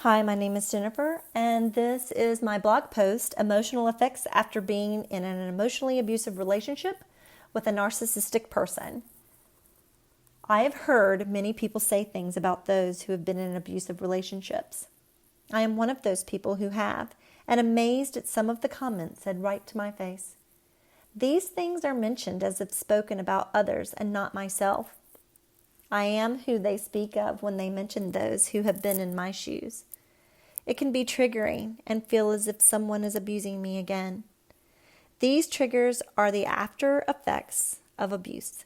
Hi, my name is Jennifer, and this is my blog post, Emotional Effects After Being in an Emotionally Abusive Relationship with a Narcissistic Person. I have heard many people say things about those who have been in abusive relationships. I am one of those people who have, and amazed at some of the comments said right to my face. These things are mentioned as if spoken about others and not myself. I am who they speak of when they mention those who have been in my shoes. It can be triggering and feel as if someone is abusing me again. These triggers are the after effects of abuse.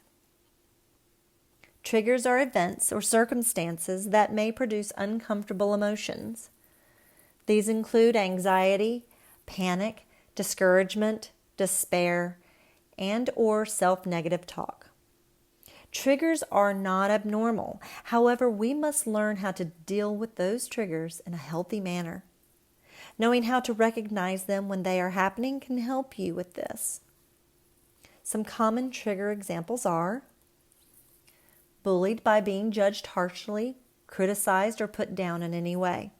Triggers are events or circumstances that may produce uncomfortable emotions. These include anxiety, panic, discouragement, despair, and or self-negative talk. Triggers are not abnormal. However, we must learn how to deal with those triggers in a healthy manner. Knowing how to recognize them when they are happening can help you with this. Some common trigger examples are bullied by being judged harshly, criticized, or put down in any way,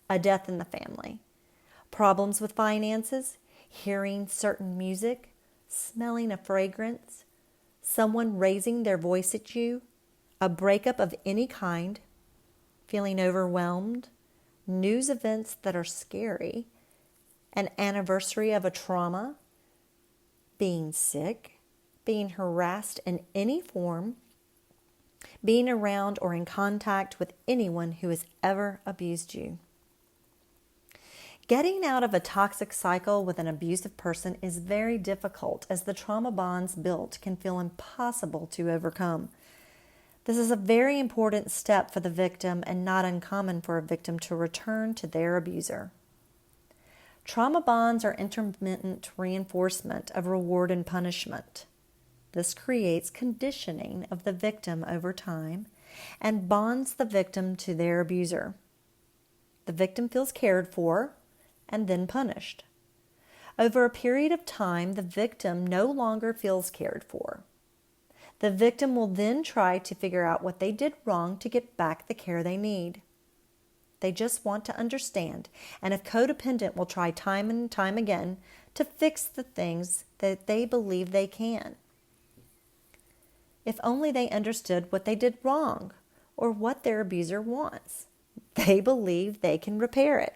a death in the family, problems with finances, hearing certain music, smelling a fragrance, someone raising their voice at you, a breakup of any kind, feeling overwhelmed, news events that are scary, an anniversary of a trauma, being sick, being harassed in any form, being around or in contact with anyone who has ever abused you. Getting out of a toxic cycle with an abusive person is very difficult as the trauma bonds built can feel impossible to overcome. This is a very important step for the victim and not uncommon for a victim to return to their abuser. Trauma bonds are intermittent reinforcement of reward and punishment. This creates conditioning of the victim over time and bonds the victim to their abuser. The victim feels cared for and then punished. Over a period of time, the victim no longer feels cared for. The victim will then try to figure out what they did wrong to get back the care they need. They just want to understand, and a codependent will try time and time again to fix the things that they believe they can. If only they understood what they did wrong or what their abuser wants, they believe they can repair it.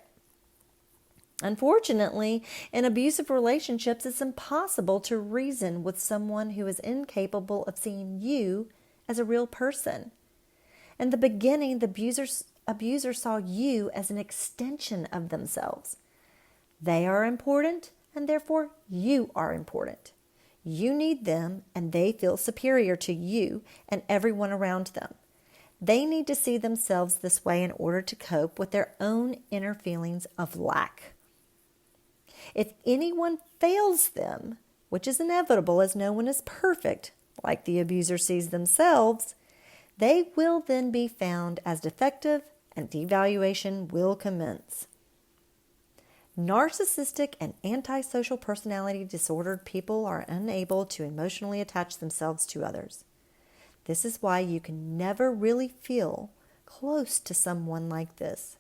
Unfortunately, in abusive relationships, it's impossible to reason with someone who is incapable of seeing you as a real person. In the beginning, the abuser saw you as an extension of themselves. They are important, and therefore you are important. You need them, and they feel superior to you and everyone around them. They need to see themselves this way in order to cope with their own inner feelings of lack. If anyone fails them, which is inevitable as no one is perfect, like the abuser sees themselves, they will then be found as defective and devaluation will commence. Narcissistic and antisocial personality disordered people are unable to emotionally attach themselves to others. This is why you can never really feel close to someone like this.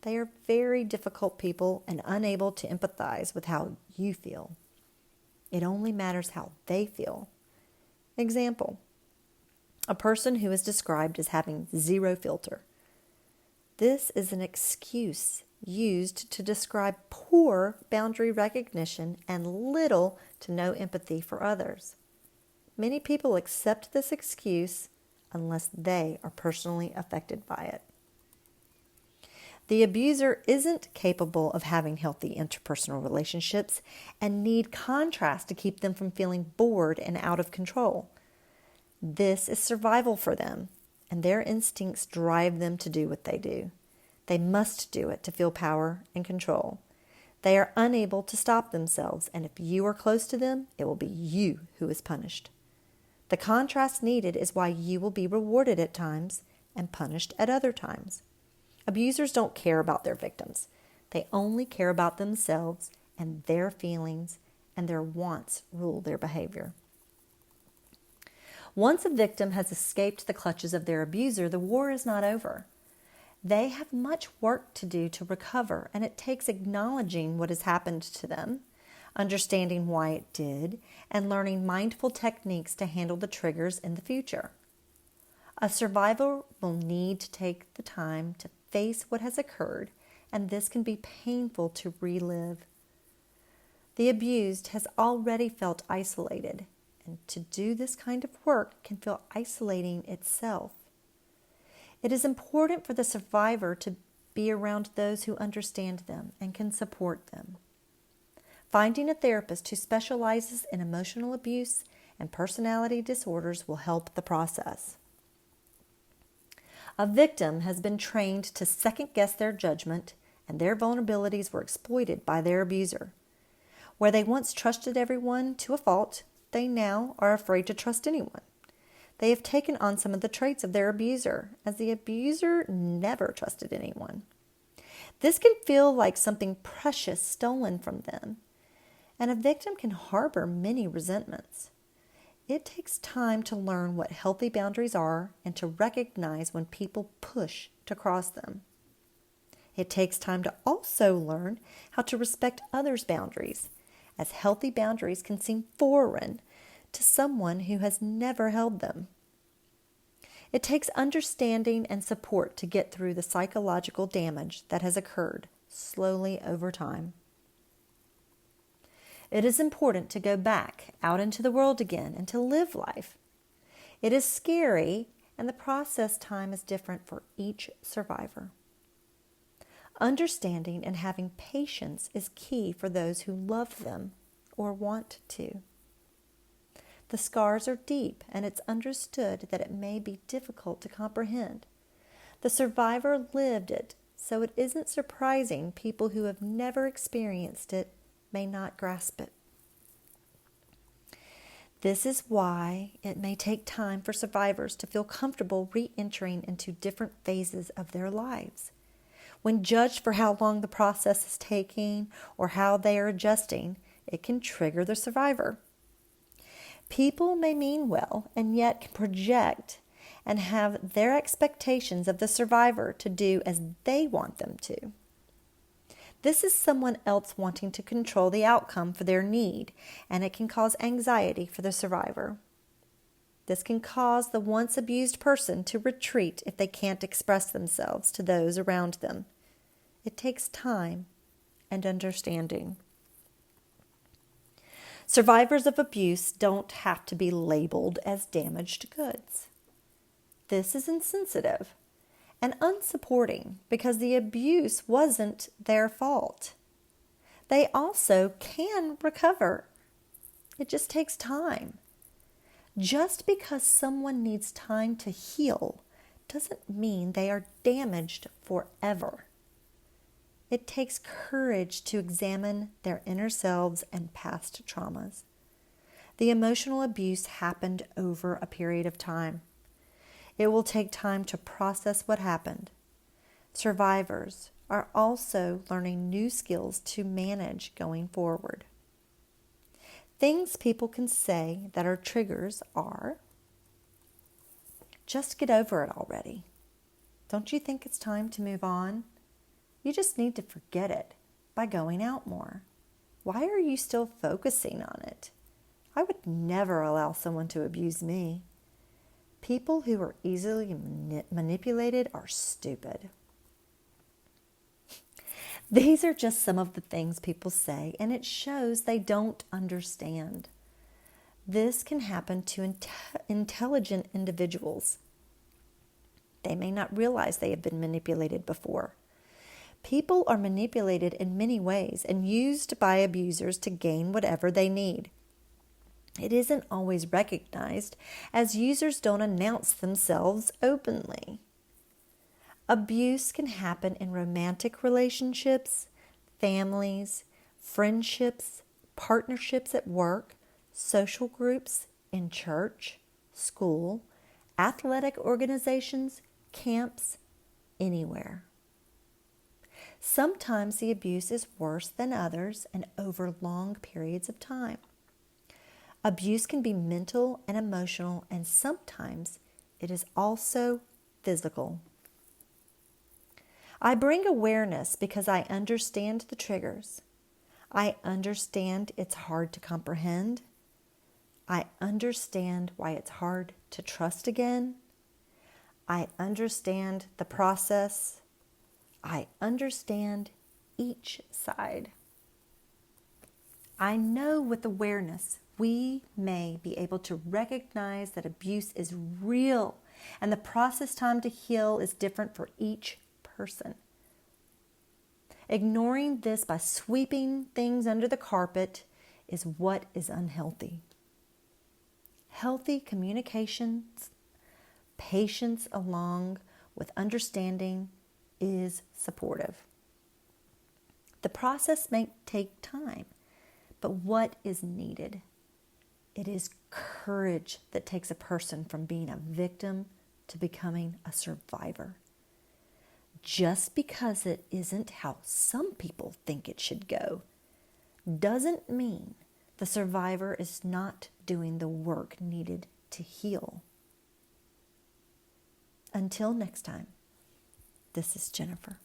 They are very difficult people and unable to empathize with how you feel. It only matters how they feel. Example, a person who is described as having zero filter. This is an excuse used to describe poor boundary recognition and little to no empathy for others. Many people accept this excuse unless they are personally affected by it. The abuser isn't capable of having healthy interpersonal relationships and need contrast to keep them from feeling bored and out of control. This is survival for them, and their instincts drive them to do what they do. They must do it to feel power and control. They are unable to stop themselves, and if you are close to them, it will be you who is punished. The contrast needed is why you will be rewarded at times and punished at other times. Abusers don't care about their victims. They only care about themselves and their feelings, and their wants rule their behavior. Once a victim has escaped the clutches of their abuser, the war is not over. They have much work to do to recover, and it takes acknowledging what has happened to them, understanding why it did, and learning mindful techniques to handle the triggers in the future. A survivor will need to take the time to face what has occurred, and this can be painful to relive. The abused has already felt isolated, and to do this kind of work can feel isolating itself. It is important for the survivor to be around those who understand them and can support them. Finding a therapist who specializes in emotional abuse and personality disorders will help the process. A victim has been trained to second-guess their judgment, and their vulnerabilities were exploited by their abuser. Where they once trusted everyone to a fault, they now are afraid to trust anyone. They have taken on some of the traits of their abuser, as the abuser never trusted anyone. This can feel like something precious stolen from them, and a victim can harbor many resentments. It takes time to learn what healthy boundaries are and to recognize when people push to cross them. It takes time to also learn how to respect others' boundaries, as healthy boundaries can seem foreign to someone who has never held them. It takes understanding and support to get through the psychological damage that has occurred slowly over time. It is important to go back out into the world again and to live life. It is scary, and the process time is different for each survivor. Understanding and having patience is key for those who love them or want to. The scars are deep, and it's understood that it may be difficult to comprehend. The survivor lived it, so it isn't surprising people who have never experienced it may not grasp it. This is why it may take time for survivors to feel comfortable re-entering into different phases of their lives. When judged for how long the process is taking or how they are adjusting, it can trigger the survivor. People may mean well and yet can project and have their expectations of the survivor to do as they want them to. This is someone else wanting to control the outcome for their need, and it can cause anxiety for the survivor. This can cause the once abused person to retreat if they can't express themselves to those around them. It takes time and understanding. Survivors of abuse don't have to be labeled as damaged goods. This is insensitive and unsupporting because the abuse wasn't their fault. They also can recover. It just takes time. Just because someone needs time to heal doesn't mean they are damaged forever. It takes courage to examine their inner selves and past traumas. The emotional abuse happened over a period of time. It will take time to process what happened. Survivors are also learning new skills to manage going forward. Things people can say that are triggers are, just get over it already. Don't you think it's time to move on? You just need to forget it by going out more. Why are you still focusing on it? I would never allow someone to abuse me. People who are easily manipulated are stupid. These are just some of the things people say, and it shows they don't understand. This can happen to intelligent individuals. They may not realize they have been manipulated before. People are manipulated in many ways and used by abusers to gain whatever they need. It isn't always recognized, as users don't announce themselves openly. Abuse can happen in romantic relationships, families, friendships, partnerships at work, social groups, in church, school, athletic organizations, camps, anywhere. Sometimes the abuse is worse than others and over long periods of time. Abuse can be mental and emotional, and sometimes it is also physical. I bring awareness because I understand the triggers. I understand it's hard to comprehend. I understand why it's hard to trust again. I understand the process. I understand each side. I know with awareness we may be able to recognize that abuse is real and the process time to heal is different for each person. Ignoring this by sweeping things under the carpet is what is unhealthy. Healthy communications, patience along with understanding is supportive. The process may take time, but what is needed? It is courage that takes a person from being a victim to becoming a survivor. Just because it isn't how some people think it should go, doesn't mean the survivor is not doing the work needed to heal. Until next time, this is Jennifer.